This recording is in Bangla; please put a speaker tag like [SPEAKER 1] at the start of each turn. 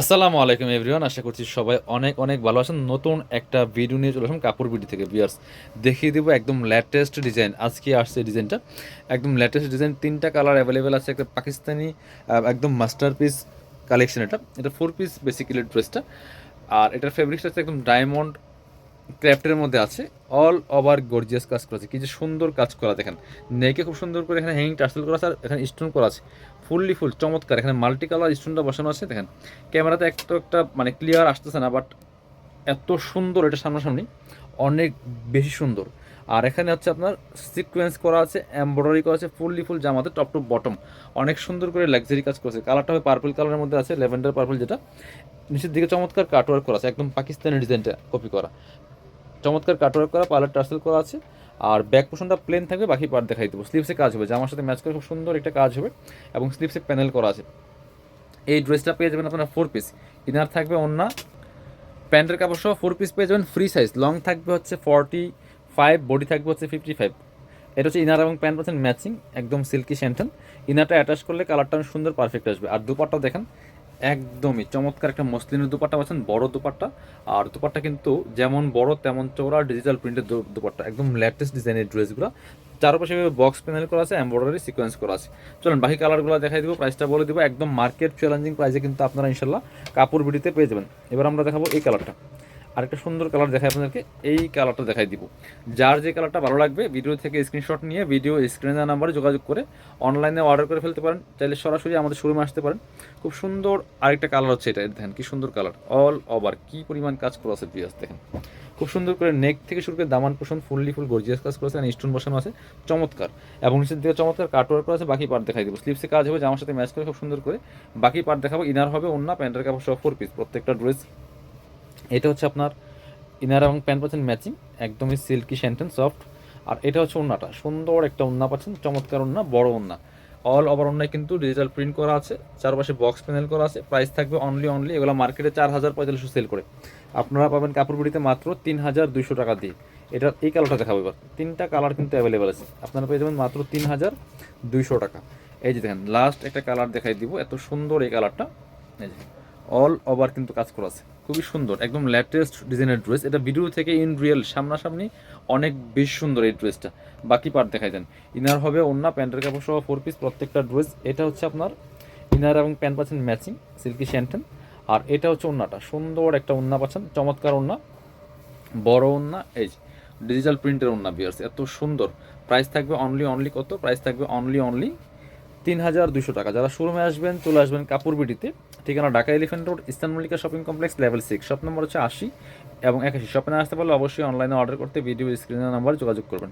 [SPEAKER 1] আসসালামু আলাইকুম এভরিওয়ান, আশা করছি সবাই অনেক অনেক ভালো আছেন। নতুন একটা ভিডিও নিয়ে চলে আসলাম কাপড় বিডি থেকে। ভিউয়ার্স, দেখিয়ে দেবো একদম লেটেস্ট ডিজাইন। আজকে আসছে এই ডিজাইনটা, একদম লেটেস্ট ডিজাইন। তিনটা কালার অ্যাভেলেবেল আছে। একটা পাকিস্তানি একদম মাস্টারপিস কালেকশন। এটা 4 পিস বেসিক্যালি ড্রেসটা। আর এটার ফেব্রিক্সটা হচ্ছে একদম ডায়মন্ড ক্র্যাফটের মধ্যে আছে। অল ওভার গর্জিয়াস কাজ করা আছে, কি যে সুন্দর কাজ করা দেখেন। নেকে খুব সুন্দর করে এখানে হ্যাঙ্গিং টার্সেল করা আছে, আর এখানে স্টোন করা আছে ফুল চমৎকার। এখানে মাল্টি কালার স্টোনটা বসানো আছে দেখেন। ক্যামেরাতে একটা মানে ক্লিয়ার আসতেছে না, বাট এত সুন্দর এটা সামনাসামনি, অনেক বেশি সুন্দর। আর এখানে হচ্ছে আপনার সিকোয়েন্স করা আছে, এমব্রয়ডারি করা আছে ফুল জামাতে টপ টু বটম। অনেক সুন্দর করে লাক্সারি কাজ করেছে। কালারটা হবে পার্পল কালারের মধ্যে আছে, ল্যাভেন্ডার পার্পল যেটা। নিচের দিকে চমৎকার কাটওয়ার্ক করা আছে, একদম পাকিস্তানি ডিজাইনটা কপি করা। চমৎকার কাটওয়ার্ক করা, পার্লার টার্সেল করা আছে। আর ব্যাক পোর্শনটা প্লেন থাকবে, বাকি পার্ট দেখাই দেবো। স্লিভসে কাজ হবে, জামার সাথে ম্যাচ করে খুব সুন্দর একটা কাজ হবে, এবং স্লিভসে প্যানেল করা আছে। এই ড্রেসটা পেয়ে যাবেন আপনারা 4 পিস। ইনার থাকবে ওন্না, প্যান্টের কাপড় সহ 4 পিস পেয়ে যাবেন ফ্রি সাইজ। লং থাকবে হচ্ছে 45, বডি থাকবে হচ্ছে 55। এটা হচ্ছে ইনার এবং প্যান্ট পাচ্ছেন ম্যাচিং, একদম সিল্কি স্যান্টন। ইনারটা অ্যাটাচ করলে কালারটা অনেক সুন্দর পারফেক্ট আসবে। আর দুপাট্টা দেখেন, একদমই চমৎকার একটা মসলিনের দুপাট্টা পাচ্ছেন, বড় দুপাট্টা। আর দুপাট্টা কিন্তু যেমন বড় তেমন চওড়া, ডিজিটাল প্রিন্টের দুপাট্টা, একদম লেটেস্ট ডিজাইনের ড্রেসগুলো। চারপাশে বক্স প্যানেল করা আছে, এমব্রয়ডারি সিকোয়েন্স করা আছে। চলুন বাকি কালারগুলো দেখাই দিব, প্রাইসটা বলে দিব। একদম মার্কেট চ্যালেঞ্জিং প্রাইসে কিন্তু আপনারা ইনশাল্লাহ কাপড় বিডিতে পেয়ে যাবেন। এবার আমরা দেখাবো এই কালারটা। আরেকটা সুন্দর কালার দেখাই আপনাদেরকে, এই কালারটা দেখাই দিব। যার যে কালারটা ভালো লাগবে ভিডিও থেকে স্ক্রিনশট নিয়ে ভিডিও স্ক্রিনে দেওয়া নাম্বারে যোগাযোগ করে অনলাইনে অর্ডার করে ফেলতে পারেন। চাইলে সরাসরি আমাদের শোরুমে আসতে পারেন। খুব সুন্দর আরেকটা কালার হচ্ছে এটা, দেখেন কি সুন্দর কালার। অল ওভার কি পরিমাণ কাজ করা আছে পিয়াস দেখেন। খুব সুন্দর করে নেক থেকে শুরু করে দামান পোষণ ফুল গর্জিয়াস কাজ করেছে, আর স্টোন বসানো আছে চমৎকার। এবং নিচের দিকে চমৎকার কাটওয়ার্ক করা আছে। বাকি পার্ট দেখাই দেবো। স্লিপসে কাজ হবে, জামার সাথে ম্যাচ করে খুব সুন্দর করে বাকি পার্ট দেখাবো। ইনার হবে ওন্না, প্যান্টের কাপড় সহ 4 পিস প্রত্যেকটা ড্রেস। এটা হচ্ছে আপনার ইনার এবং প্যান্ট পাচ্ছেন ম্যাচিং, একদমই সিল্কি স্যান্টন সফট। আর এটা হচ্ছে ওন্নাটা, সুন্দর একটা ওন্না পাচ্ছেন, চমৎকার ওন্না, বড় ওন্না। অল ওভার ওন্নায় কিন্তু ডিজিটাল প্রিন্ট করা আছে, চারপাশে বক্স প্যানেল করা আছে। প্রাইস থাকবে অনলি এগুলো মার্কেটে 4,045 সেল করে, আপনারা পাবেন কাপড় বিড়িতে মাত্র 3,200 টাকা দিয়ে। এটা এই কালারটা দেখাবো এবার। তিনটা কালার কিন্তু অ্যাভেলেবেল আছে, আপনারা পেয়ে যাবেন মাত্র 3,200 টাকা। এই যে দেখেন লাস্ট একটা কালার দেখাই দিব, এত সুন্দর এই কালারটা। এই যে অল ওভার কিন্তু কাজ করা আছে, খুবই সুন্দর, একদম লেটেস্ট ডিজাইনের ড্রেস। এটা ভিডিও থেকে ইন রিয়েল সামনাসামনি অনেক বেশি সুন্দর এই ড্রেসটা। বাকি পার্ট দেখাই দেন। ইনার হবে ওন্না, প্যান্টের কাপড় সহ 4 পিস প্রত্যেকটা ড্রেস। এটা হচ্ছে আপনার ইনার এবং প্যান্ট পাচ্ছেন ম্যাচিং, সিল্কি শ্যান্টেন। আর এটা হচ্ছে ওন্নাটা, সুন্দর একটা ওন্না পাচ্ছেন, চমৎকার ওন্না, বড় ওন্না। এই যে ডিজিটাল প্রিন্টের ওন্না বিয়ার্স, এত সুন্দর। প্রাইস থাকবে অনলি কত? প্রাইস থাকবে অনলি 3,200 টাকা। যারা শোরুমে আসবেন চলে আসবেন কাপড় বিডিতে। ঠিকানা Dhaka elephant road, eastern Mallika shopping complex, level 6, shop number হচ্ছে 80 এবং 81। শপে না আসতে পারলে অবশ্যই অনলাইনে অর্ডার করতে ভিডিও স্ক্রিনের নাম্বারে যোগাযোগ করবেন।